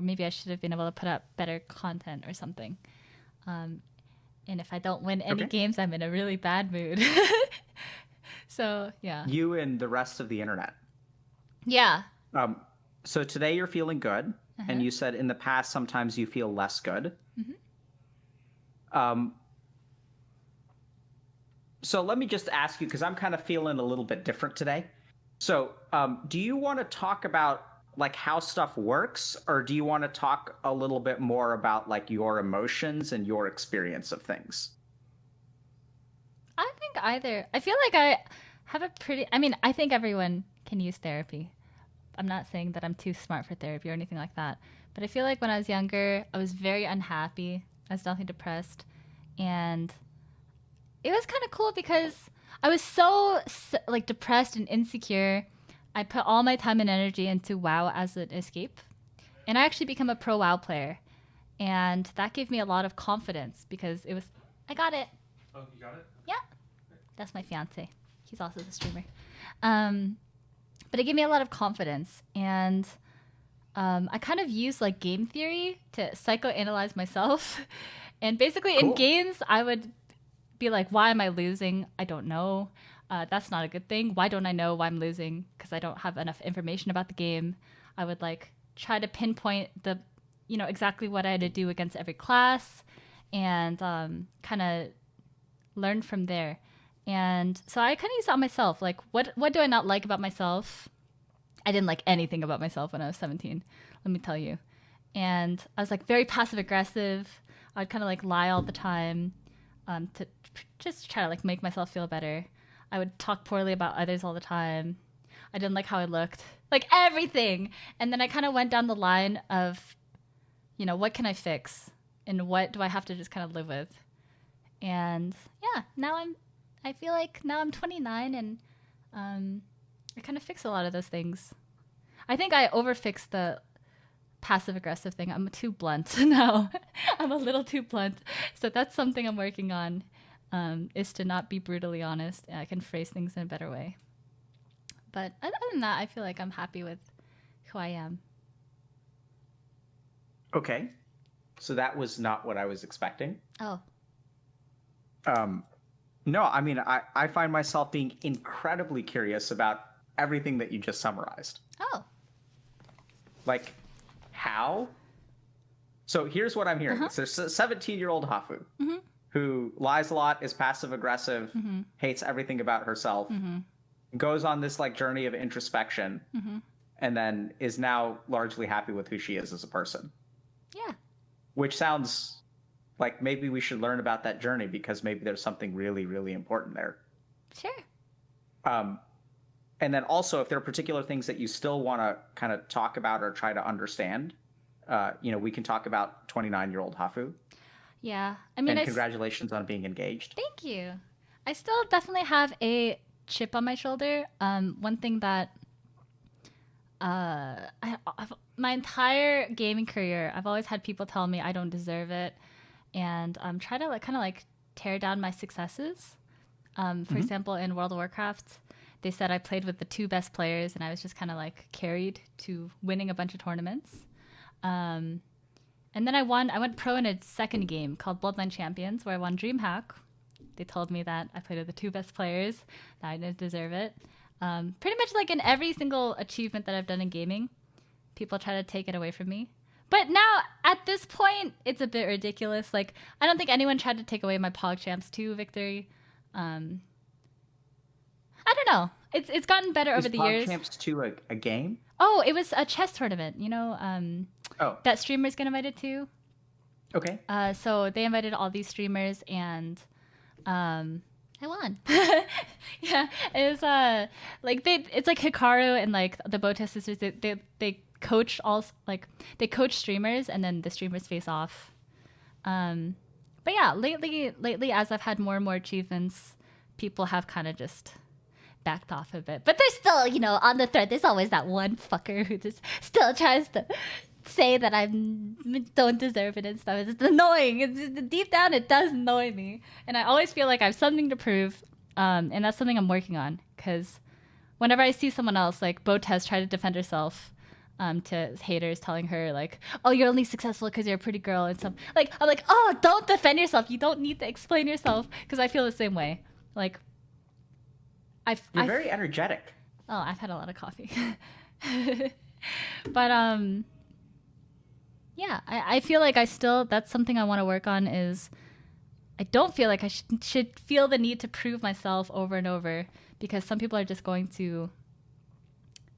or maybe I should have been able to put up better content or something. And if I don't win any games, I'm in a really bad mood. So, yeah. You and the rest of the internet. Yeah. So today you're feeling good, and you said in the past sometimes you feel less good. So let me just ask you, because I'm kind of feeling a little bit different today. So do you want to talk about like how stuff works, or do you want to talk a little bit more about like your emotions and your experience of things? I think either. I feel like I have a pretty, I mean, I think everyone can use therapy. I'm not saying that I'm too smart for therapy or anything like that. But I feel like when I was younger, I was very unhappy. I was definitely depressed. And it was kind of cool because I was so like depressed and insecure. I put all my time and energy into WoW as an escape. And I actually became a pro WoW player. And that gave me a lot of confidence because it was, I got it. Oh, you got it? Yeah. That's my fiance. He's also the streamer. But it gave me a lot of confidence. And I kind of used like game theory to psychoanalyze myself. And basically in games, I would be like, why am I losing? I don't know. That's not a good thing. Why don't I know why I'm losing? Because I don't have enough information about the game. I would like try to pinpoint the, exactly what I had to do against every class and kind of learn from there. And so I kind of used it on myself. Like, what do I not like about myself? I didn't like anything about myself when I was 17, let me tell you. And I was like very passive aggressive. I'd kind of like lie all the time to just try to like make myself feel better. I would talk poorly about others all the time. I didn't like how I looked, like everything. And then I kind of went down the line of, what can I fix? And what do I have to just kind of live with? And yeah, I feel like now I'm 29 and I kind of fix a lot of those things. I think I overfixed the passive aggressive thing. I'm too blunt now. I'm a little too blunt. So that's something I'm working on, is to not be brutally honest. And I can phrase things in a better way. But other than that, I feel like I'm happy with who I am. Okay. So that was not what I was expecting. Oh. No, I mean, I find myself being incredibly curious about everything that you just summarized. Oh. Like, how? So here's what I'm hearing. There's a 17-year-old Hafu who lies a lot, is passive-aggressive, hates everything about herself, goes on this like journey of introspection, and then is now largely happy with who she is as a person. Yeah. Which sounds like maybe we should learn about that journey because maybe there's something really, really important there. Sure. And then also, if there are particular things that you still want to kind of talk about or try to understand, we can talk about 29-year-old Hafu. Yeah. I mean, and congratulations on being engaged. Thank you. I still definitely have a chip on my shoulder. One thing that my entire gaming career, I've always had people tell me I don't deserve it, and try to kind of tear down my successes. For example, in World of Warcraft, they said I played with the 2 best players, and I was just kind of carried to winning a bunch of tournaments. And then I went pro in a second game called Bloodline Champions, where I won DreamHack. They told me that I played with the 2 best players, that I didn't deserve it. Pretty much in every single achievement that I've done in gaming, people try to take it away from me. But now, at this point, it's a bit ridiculous. I don't think anyone tried to take away my PogChamps 2 victory. I don't know. It's gotten better over the years. Is PogChamps 2 a game? Oh, it was a chess tournament, that streamers get invited to. Okay. So they invited all these streamers, and I won. Yeah, it was it's like Hikaru and the Botas sisters. They coach they coach streamers, and then the streamers face off. But yeah, lately, as I've had more and more achievements, people have kind of just backed off a bit. But there's still, on the thread, there's always that one fucker who just still tries to say that I don't deserve it and stuff. It's annoying. Deep down, it does annoy me. And I always feel like I have something to prove. And that's something I'm working on. Because whenever I see someone else, like Botes try to defend herself, to haters telling her like, oh, you're only successful because you're a pretty girl and stuff. Like, I'm like, oh, don't defend yourself. You don't need to explain yourself, because I feel the same way. Like, You're very energetic. Oh, I've had a lot of coffee. But yeah, I feel like that's something I want to work on. Is I don't feel like I should feel the need to prove myself over and over, because some people are just going to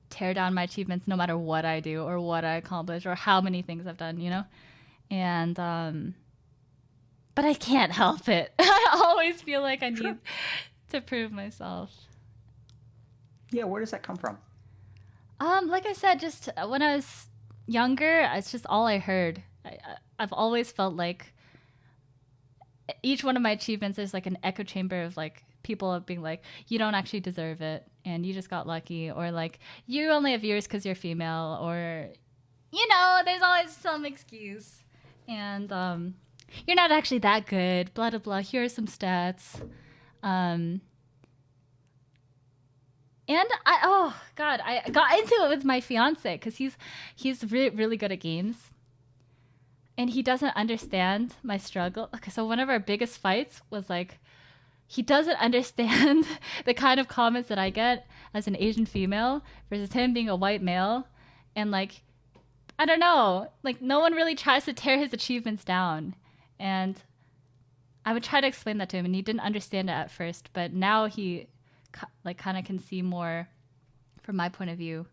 tear down my achievements no matter what I do or what I accomplish or how many things I've done, And but I can't help it. I always feel like I need to prove myself. Yeah, where does that come from? Like I said, just when I was younger, it's just all I heard. I've always felt like each one of my achievements, there's like an echo chamber of like people being like, you don't actually deserve it, and you just got lucky, or like, you only have viewers because you're female, or there's always some excuse, and you're not actually that good, blah blah blah, here are some stats. And I got into it with my fiance, because he's really good at games, and he doesn't understand my struggle. Okay, so one of our biggest fights was like, he doesn't understand the kind of comments that I get as an Asian female versus him being a white male. And like, I don't know, like no one really tries to tear his achievements down. And I would try to explain that to him, and he didn't understand it at first, but now he like kind of can see more from my point of view,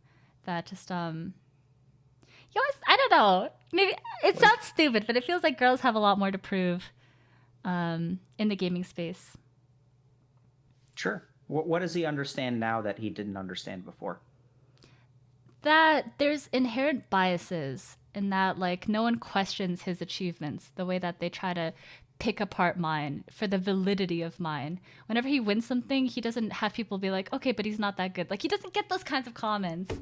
that just I don't know, maybe it sounds stupid, but it feels like girls have a lot more to prove in the gaming space. Sure. What does he understand now that he didn't understand before? That there's inherent biases, in that like no one questions his achievements the way that they try to pick apart mine for the validity of mine. Whenever he wins something, he doesn't have people be like, okay, but he's not that good. Like, he doesn't get those kinds of comments.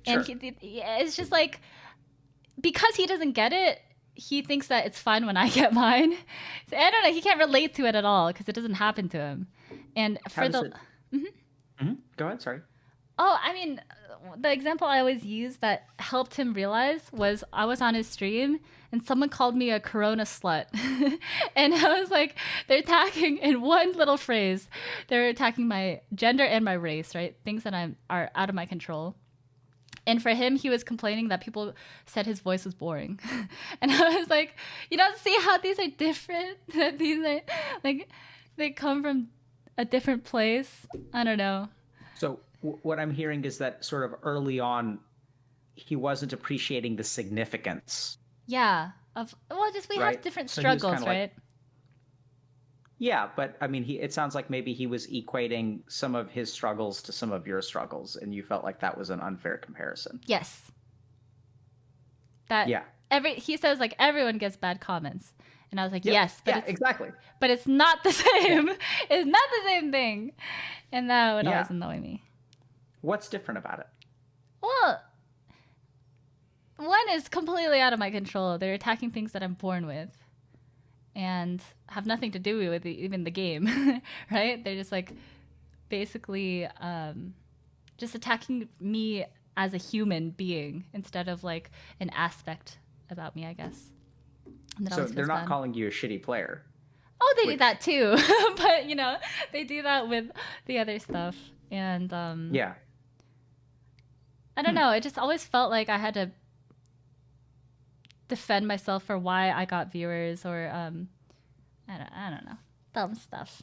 Sure. And it's just like, because he doesn't get it, he thinks that it's fine when I get mine. So I don't know, he can't relate to it at all, because it doesn't happen to him. And for the Go ahead, sorry. Oh, I mean, the example I always use that helped him realize was, I was on his stream and someone called me a Corona slut. And I was like, they're attacking, in one little phrase, they're attacking my gender and my race, right? Things that are out of my control. And for him, he was complaining that people said his voice was boring. And I was like, you don't see how these are different? That these are, like, they come from a different place? I don't know. So what I'm hearing is that sort of early on, he wasn't appreciating the significance. Yeah. We have different struggles, right? Like, yeah, but I mean, it sounds like maybe he was equating some of his struggles to some of your struggles, and you felt like that was an unfair comparison. Yes. He says like everyone gets bad comments. And I was like, yes, but exactly. But it's not the same. It's not the same thing. And that would always annoy me. What's different about it? Well, one is completely out of my control. They're attacking things that I'm born with and have nothing to do with even the game, right? They're just like basically just attacking me as a human being instead of like an aspect about me, I guess. So they're not calling you a shitty player. Oh, they do that too. But, they do that with the other stuff. And I don't know. It just always felt like I had to defend myself for why I got viewers, or I don't know. Dumb stuff.